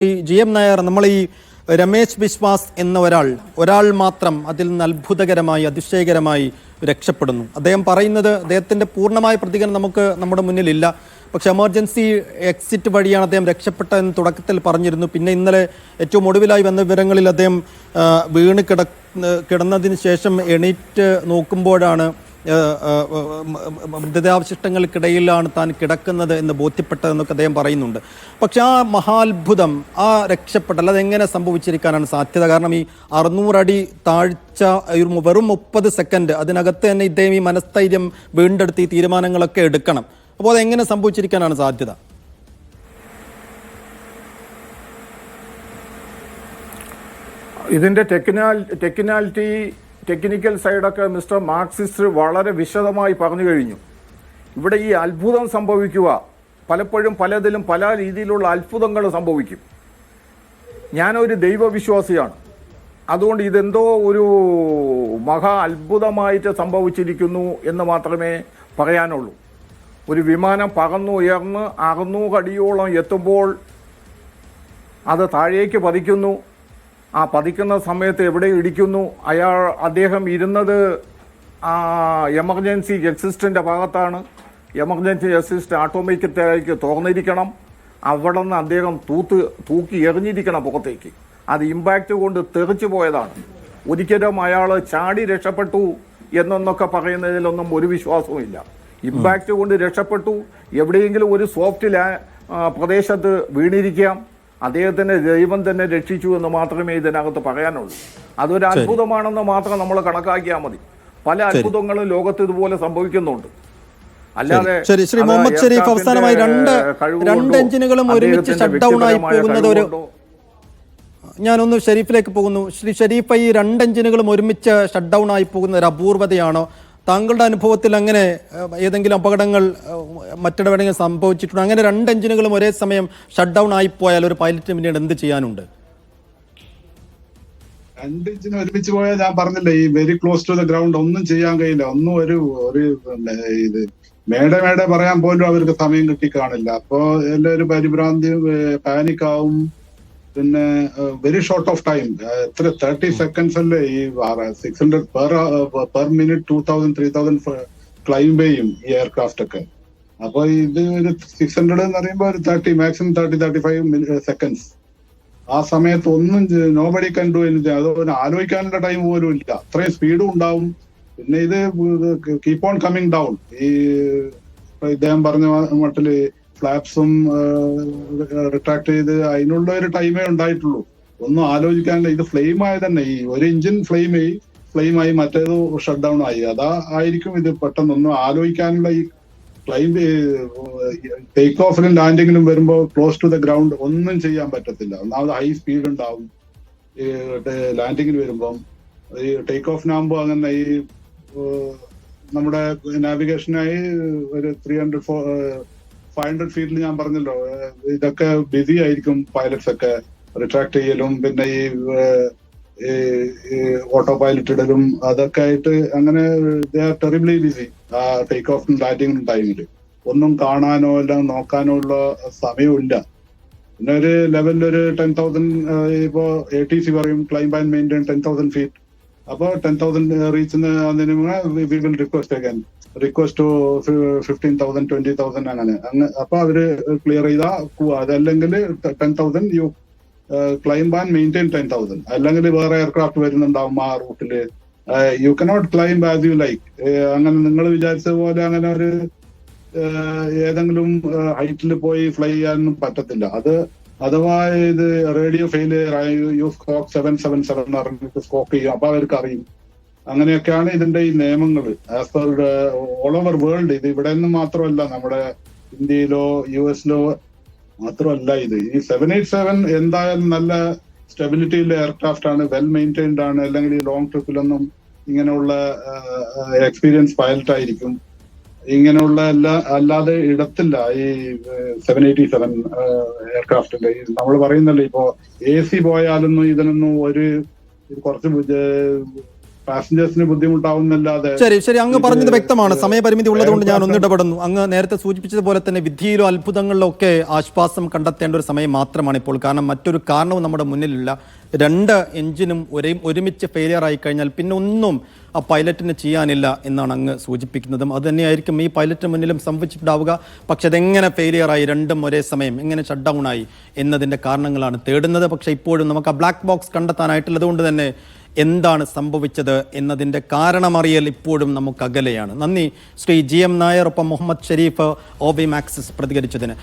GM Nair, നമ്മൾ ഈ രമേശ് ബിശ്വാസ് എന്ന ഒരാൾ മാത്രം അതിൽ നിന്ന് അത്ഭുതകരമായി അതിശയകരമായി രക്ഷപ്പെടുന്നു. അദ്ദേഹം പറയുന്നത് അദ്ദേഹത്തിൻ്റെ പൂർണ്ണമായ പ്രതികരണം നമ്മുടെ മുന്നിലില്ല. പക്ഷെ എമർജൻസി എക്സിറ്റ് വഴിയാണ് അദ്ദേഹം രക്ഷപ്പെട്ടതെന്ന് തുടക്കത്തിൽ പറഞ്ഞിരുന്നു. പിന്നെ ഇന്നലെ ഏറ്റവും ഒടുവിലായി വന്ന വിവരങ്ങളിൽ അദ്ദേഹം വീണ് കിടന്നതിന് ശേഷം എണീറ്റ് നോക്കുമ്പോഴാണ് മൃതദേഹാവശിഷ്ടങ്ങൾക്കിടയിലാണ് താൻ കിടക്കുന്നത് എന്ന് ബോധ്യപ്പെട്ടതെന്നൊക്കെ അദ്ദേഹം പറയുന്നുണ്ട്. പക്ഷെ ആ മഹാത്ഭുതം, ആ രക്ഷപ്പെട്ടൽ അതെങ്ങനെ സംഭവിച്ചിരിക്കാനാണ് സാധ്യത? കാരണം ഈ 600 അടി താഴ്ച വെറും 30 സെക്കൻഡ് അതിനകത്ത് തന്നെ ഇദ്ദേഹം ഈ മനസ്ഥൈര്യം വീണ്ടെടുത്ത് ഈ തീരുമാനങ്ങളൊക്കെ എടുക്കണം. അപ്പോൾ അതെങ്ങനെ സംഭവിച്ചിരിക്കാനാണ് സാധ്യത? ഇതിൻ്റെ ടെക്നിക്കൽ സൈഡൊക്കെ മിസ്റ്റർ മാർക്സിസ്റ്റ് വളരെ വിശദമായി പറഞ്ഞു കഴിഞ്ഞു. ഇവിടെ ഈ അത്ഭുതം സംഭവിക്കുക, പലപ്പോഴും പലതിലും പല രീതിയിലുള്ള അത്ഭുതങ്ങൾ സംഭവിക്കും. ഞാനൊരു ദൈവവിശ്വാസിയാണ്. അതുകൊണ്ട് ഇതെന്തോ ഒരു മഹാ അത്ഭുതമായിട്ട് സംഭവിച്ചിരിക്കുന്നു എന്ന് മാത്രമേ പറയാനുള്ളൂ. ഒരു വിമാനം പറന്നുയർന്ന് 600 അടിയോളം എത്തുമ്പോൾ അത് താഴേക്ക് പതിക്കുന്നു. ആ പതിക്കുന്ന സമയത്ത് എവിടെ ഇടിക്കുന്നു? അദ്ദേഹം ഇരുന്നത് എമർജൻസി എക്സിസ്റ്റിൻ്റെ ഭാഗത്താണ്. എമർജൻസി എക്സിസ്റ്റ് ഓട്ടോമാറ്റിക്കായി തുറന്നിരിക്കണം. അവിടെ നിന്ന് അദ്ദേഹം തൂക്കി എറിഞ്ഞിരിക്കണം പുറത്തേക്ക്. അത് ഇമ്പാക്റ്റ് കൊണ്ട് തെറിച്ചു പോയതാണ്. ഒരിക്കലും അയാൾ ചാടി രക്ഷപ്പെട്ടു എന്നൊക്കെ പറയുന്നതിലൊന്നും ഒരു വിശ്വാസവും ഇല്ല. ഇമ്പാക്റ്റ് കൊണ്ട് രക്ഷപ്പെട്ടു. എവിടെയെങ്കിലും ഒരു സോഫ്റ്റ് പ്രദേശത്ത് വീണിരിക്കാം. അദ്ദേഹത്തിൻ്റെ ദൈവം തന്നെ രക്ഷിച്ചു എന്ന് മാത്രമേ ഇതിനകത്ത് പറയാനുള്ളൂ. അതൊരു അത്ഭുതമാണെന്ന് മാത്രം നമ്മൾ കണക്കാക്കിയാൽ മതി. പല അത്ഭുതങ്ങളും ലോകത്ത് ഇതുപോലെ സംഭവിക്കുന്നുണ്ട്. അല്ലാതെ ശ്രീ മുഹമ്മദ് ഷെരീഫ്, അവസാനമായി രണ്ട് എഞ്ചിനുകളും ഒരുമിച്ച് ഷട്ട് ഡൗൺ ആയി പോകുന്നത് ഞാനൊന്ന് ഷെരീഫിലേക്ക് പോകുന്നു. ശ്രീ ഷെരീഫ്, ഈ 2 എഞ്ചിനുകളും ഒരുമിച്ച് ഷട്ട് ഡൗൺ ആയി പോകുന്ന ഒരു അപൂർവതയാണോ? താങ്കളുടെ അനുഭവത്തിൽ അങ്ങനെ ഏതെങ്കിലും അപകടങ്ങൾ മറ്റിടവേടെങ്കിലും സംഭവിച്ചിട്ടുണ്ടോ? അങ്ങനെ 2 എഞ്ചിനുകളും ഒരേ സമയം ഷട്ട് ഡൗൺ ആയിപ്പോയാൽ ഒരു പൈലറ്റിന് പിന്നീട് എന്ത് ചെയ്യാനുണ്ട്? 2 എഞ്ചിന് ഒരുമിച്ച് പോയാൽ ഞാൻ പറഞ്ഞില്ലേ, ഈ very close to the ground ഒന്നും ചെയ്യാൻ കഴിയില്ല. ഒന്നും ഒരു ഇത് മേടെ പറയാൻ പോലും അവർക്ക് സമയം കിട്ടിക്കാണില്ല. അപ്പോ എല്ലാവരും പരിഭ്രാന്തിയും പാനിക്കാവും. പിന്നെ വെരി ഷോർട്ട് ഓഫ് ടൈം, എത്ര 30 സെക്കൻഡ്സ് അല്ലേ ഈ 600 പെർ മിനിറ്റ് 2000-3000 ക്ലൈംബ് ചെയ്യും ഈ എയർക്രാഫ്റ്റ് ഒക്കെ. അപ്പൊ ഇത് ഒരു 600 എന്ന് പറയുമ്പോൾ ഒരു 30 മാക്സിമം 30-35 സെക്കൻഡ്സ്. ആ സമയത്ത് ഒന്നും നോബഡി കൺ ഡു എനിത്തിങ്. അത് ആലോചിക്കാനുള്ള ടൈം പോലും ഇല്ല. അത്രയും സ്പീഡും ഉണ്ടാവും. പിന്നെ ഇത് കീപ്പ് ഓൺ കമ്മിങ് ഡൗൺ. ഈ ഇദ്ദേഹം പറഞ്ഞ മട്ടില് ഫ്ലാപ്സും റിട്രാക്ട് ചെയ്ത് അതിനുള്ള ഒരു ടൈമേ ഉണ്ടായിട്ടുള്ളൂ. ഒന്നും ആലോചിക്കാനില്ല. ഇത് ഫ്ലെയിം ആയ തന്നെ, ഈ ഒരു എഞ്ചിൻ ഫ്ലെയിമായി മറ്റേത് ഷട്ട് ഡൗൺ ആയി. അതാ ആയിരിക്കും ഇത്. പെട്ടെന്നൊന്നും ആലോചിക്കാനുള്ള ഈ ക്ലൈംബ് ടേക്ക് ഓഫിലും ലാൻഡിങ്ങിലും വരുമ്പോൾ ക്ലോസ് ടു ദ ഗ്രൗണ്ട് ഒന്നും ചെയ്യാൻ പറ്റത്തില്ല. ഒന്നാമത് ഹൈ സ്പീഡ് ഉണ്ടാവും ഈ ലാൻഡിങ്ങിന് വരുമ്പം. ഈ ടേക്ക് ഓഫിനാകുമ്പോൾ അങ്ങനെ ഈ നമ്മുടെ നാവിഗേഷനായി ഒരു 500 ഫീറ്റിൽ ഞാൻ പറഞ്ഞല്ലോ, ഇതൊക്കെ ബിസി ആയിരിക്കും പൈലറ്റ്സ് ഒക്കെ. റിട്രാക്ട് ചെയ്യലും പിന്നെ ഈ ഓട്ടോ പൈലറ്റ് ഇടലും അതൊക്കെ ആയിട്ട് അങ്ങനെ ടെറിബിളി ബിസി. ആ ടേക്ക് ഓഫിനും ലാൻഡിങ്ങിനും ടൈമിൽ ഒന്നും കാണാനോ എല്ലാം നോക്കാനോ ഉള്ള സമയമില്ല. പിന്നെ ഒരു ലെവലിൽ ഒരു 10,000 ഇപ്പോ ATC പറയും ക്ലൈംബ് ആൻഡ് മെയിൻറ്റെയിൻ 10,000 ഫീറ്റ്. അപ്പൊ 10,000 റീച്ച് അതിന് വി വിൽ റിക്വസ്റ്റ് ടു 15,000 20,000 അങ്ങനെ. അപ്പൊ അവര് ക്ലിയർ ചെയ്താ പോവാ. അതല്ലെങ്കിൽ 10,000 യു ക്ലൈംബ് ആൻഡ് മെയിൻറ്റെയിൻ 10,000. അല്ലെങ്കിൽ വേറെ എയർക്രാഫ്റ്റ് വരുന്നുണ്ടാവും ആ റൂട്ടില്. You cannot climb as you like. അങ്ങനെ നിങ്ങൾ വിചാരിച്ച പോലെ അങ്ങനെ ഒരു ഏതെങ്കിലും ഹൈറ്റിൽ പോയി ഫ്ലൈ ചെയ്യാനൊന്നും പറ്റത്തില്ല. അത് അഥവാ ഇത് റേഡിയോ ഫെയിലിയർ യു സ്കോക്ക് 777 അറിഞ്ഞിട്ട് സ്കോക്ക് ചെയ്യും. അപ്പൊ അവർക്ക് അറിയും. അങ്ങനെയൊക്കെയാണ് ഇതിന്റെ ഈ നിയമങ്ങൾ as per all over world. ഇത് ഇവിടെ നിന്നും മാത്രമല്ല, നമ്മുടെ ഇന്ത്യയിലോ US-ലോ മാത്രമല്ല. ഇത് ഈ 787 എന്തായാലും നല്ല സ്റ്റെബിലിറ്റിയുള്ള എയർക്രാഫ്റ്റ് ആണ്, വെൽ മെയിൻറ്റൈൻഡ് ആണ്. അല്ലെങ്കിൽ ഈ ലോങ് ട്രിപ്പിലൊന്നും ഇങ്ങനെയുള്ള എക്സ്പീരിയൻസ് പൈലറ്റ് ആയിരിക്കും. ഇങ്ങനെയുള്ള അല്ലാതെ ഇടത്തില്ല ഈ 787 എയർക്രാഫ്റ്റിന്റെ. നമ്മൾ പറയുന്നല്ലോ, ഇപ്പോ AC പോയാലൊന്നും ഇതിനൊന്നും ഒരു കുറച്ച് പാസഞ്ചേഴ്സിന് ബുദ്ധിമുട്ടാവുന്നല്ലാതെ. ശരി, അങ്ങ് പറഞ്ഞത് വ്യക്തമാണ്. സമയപരിമിതി ഉള്ളതുകൊണ്ട് ഞാൻ ഒന്നിടപെടുന്നു. അങ്ങ് നേരത്തെ സൂചിപ്പിച്ചതുപോലെ തന്നെ വിധിയിലോ അത്ഭുതങ്ങളിലോ ഒക്കെ ആശ്വാസം കണ്ടെത്തേണ്ട ഒരു സമയം മാത്രമാണ് ഇപ്പോൾ. കാരണം മറ്റൊരു കാരണവും നമ്മുടെ മുന്നിലില്ല. 2 എഞ്ചിനും ഒരുമിച്ച് ഫെയിലിയർ ആയി കഴിഞ്ഞാൽ പിന്നെ ഒന്നും ആ പൈലറ്റിന് ചെയ്യാനില്ല എന്നാണ് അങ്ങ് സൂചിപ്പിക്കുന്നതും. അത് തന്നെയായിരിക്കും ഈ പൈലറ്റിന് മുന്നിലും സംഭവിച്ചിട്ടുണ്ടാവുക. പക്ഷെ അതെങ്ങനെ ഫെയിലിയർ ആയി, രണ്ടും ഒരേ സമയം എങ്ങനെ ഷട്ട് ഡൗൺ ആയി എന്നതിൻ്റെ കാരണങ്ങളാണ് തേടുന്നത്. പക്ഷേ ഇപ്പോഴും നമുക്ക് ആ ബ്ലാക്ക് ബോക്സ് കണ്ടെത്താനായിട്ടുള്ളത് കൊണ്ട് തന്നെ എന്താണ് സംഭവിച്ചത് എന്നതിൻ്റെ കാരണമറിയൽ ഇപ്പോഴും നമുക്ക് അകലെയാണ്. നന്ദി ശ്രീ GM നായർ, ഒപ്പം മുഹമ്മദ് ഷരീഫ്, OB മാക്സിസ് പ്രതികരിച്ചതിന്.